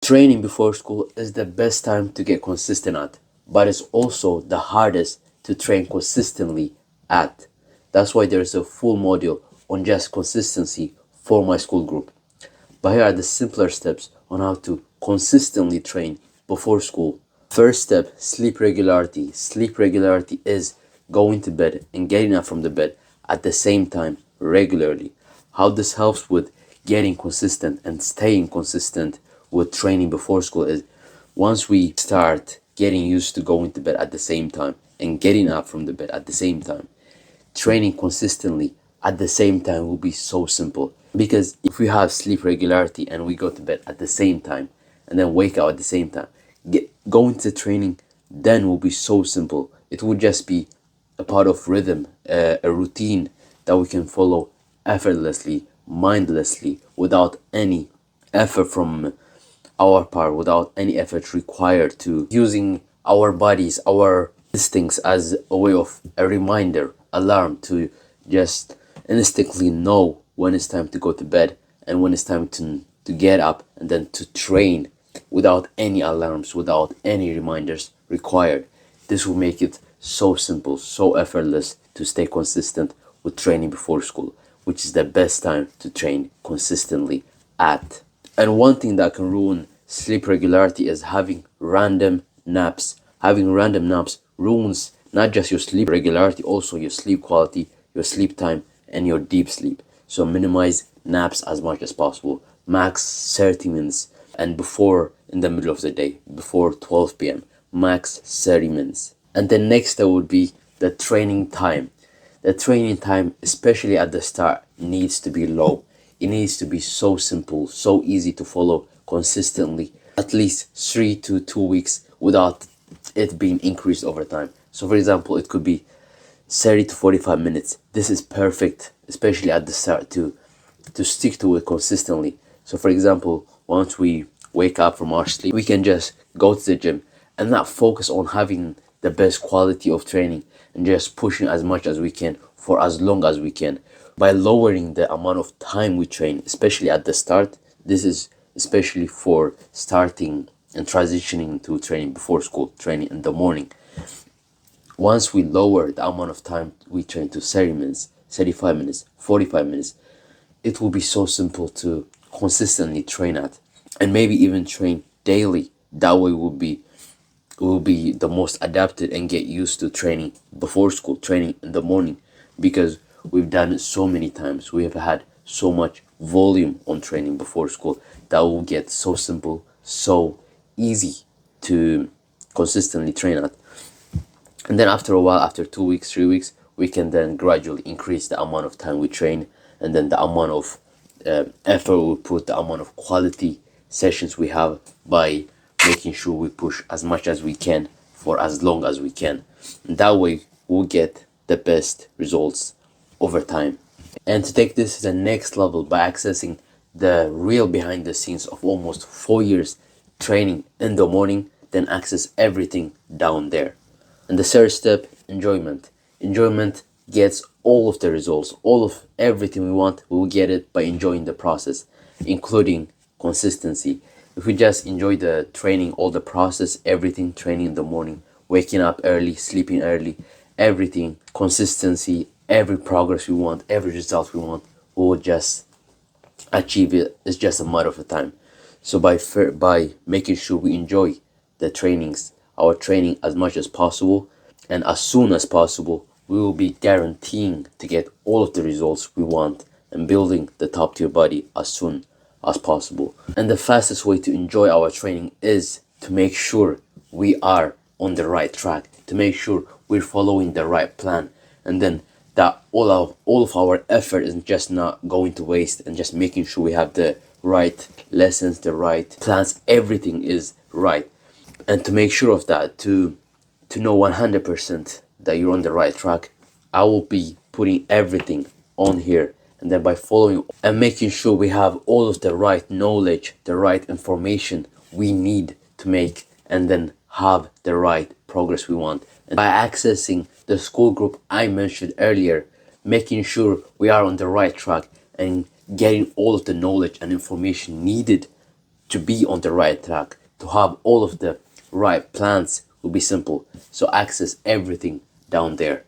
Training before school is the best time to get consistent at, but it's also the hardest to train consistently at. That's why there's a full module on just consistency for my school group. But here are the simpler steps on how to consistently train before school. First step, sleep regularity. Sleep regularity is going to bed and getting up from the bed at the same time regularly. How this helps with getting consistent and staying consistent with training before school is once we start getting used to going to bed at the same time and getting up from the bed at the same time, training consistently at the same time will be so simple. Because if we have sleep regularity and we go to bed at the same time and then wake up at the same time, going to training then will be so simple. It will just be a part of rhythm, a routine that we can follow effortlessly, mindlessly, without any effort from our part, without any effort required, to using our bodies, our instincts as a way of a reminder, alarm to just instinctively know when it's time to go to bed and when it's time to get up and then to train without any alarms, without any reminders required. This will make it so simple, so effortless to stay consistent with training before school, which is the best time to train consistently at. And one thing that can ruin sleep regularity is having random naps. Having random naps ruins not just your sleep regularity, also your sleep quality, your sleep time, and your deep sleep. So minimize naps as much as possible. Max 30 minutes, and before in the middle of the day, before 12 p.m. Max 30 minutes. And the next step would be the training time. The training time, especially at the start, needs to be low. It needs to be so simple, so easy to follow consistently, at least 3 to 2 weeks without it being increased over time. So for example, it could be 30 to 45 minutes. This is perfect, especially at the start, to stick to it consistently. So for example, once we wake up from our sleep, we can just go to the gym and not focus on having the best quality of training and just pushing as much as we can for as long as we can. By lowering the amount of time we train, especially at the start, this is especially for starting and transitioning to training before school, training in the morning. Once we lower the amount of time we train to 30 minutes, 35 minutes, 45 minutes, it will be so simple to consistently train at, and maybe even train daily. That way will be the most adapted and get used to training before school, training in the morning, because we've done it so many times. We have had so much volume on training before school that will get so simple, so easy to consistently train at. And then after a while, after 2 weeks, 3 weeks, we can then gradually increase the amount of time we train, and then the amount of effort we put, the amount of quality sessions we have, by making sure we push as much as we can for as long as we can. And that way, we'll get the best results over time. And to take this to the next level by accessing the real behind the scenes of almost 4 years training in the morning, then access everything down there. And the third step, enjoyment. Enjoyment gets all of the results, all of everything we want, we will get it by enjoying the process, including consistency. If we just enjoy the training, all the process, everything, training in the morning, waking up early, sleeping early, everything, consistency, every progress we want, every result we want, we will just achieve it. It's just a matter of time. So by making sure we enjoy the trainings, our training as much as possible and as soon as possible, we will be guaranteeing to get all of the results we want and building the top tier body as soon as possible. And the fastest way to enjoy our training is to make sure we are on the right track, to make sure we're following the right plan, and then that all of our effort is just not going to waste, and just making sure we have the right lessons, the right plans, everything is right. And to make sure of that, to know 100% that you're on the right track, I will be putting everything on here, and then by following and making sure we have all of the right knowledge, the right information we need to make, and then have the right progress we want. And by accessing the school group I mentioned earlier, making sure we are on the right track and getting all of the knowledge and information needed to be on the right track, to have all of the right plans will be simple. So access everything down there.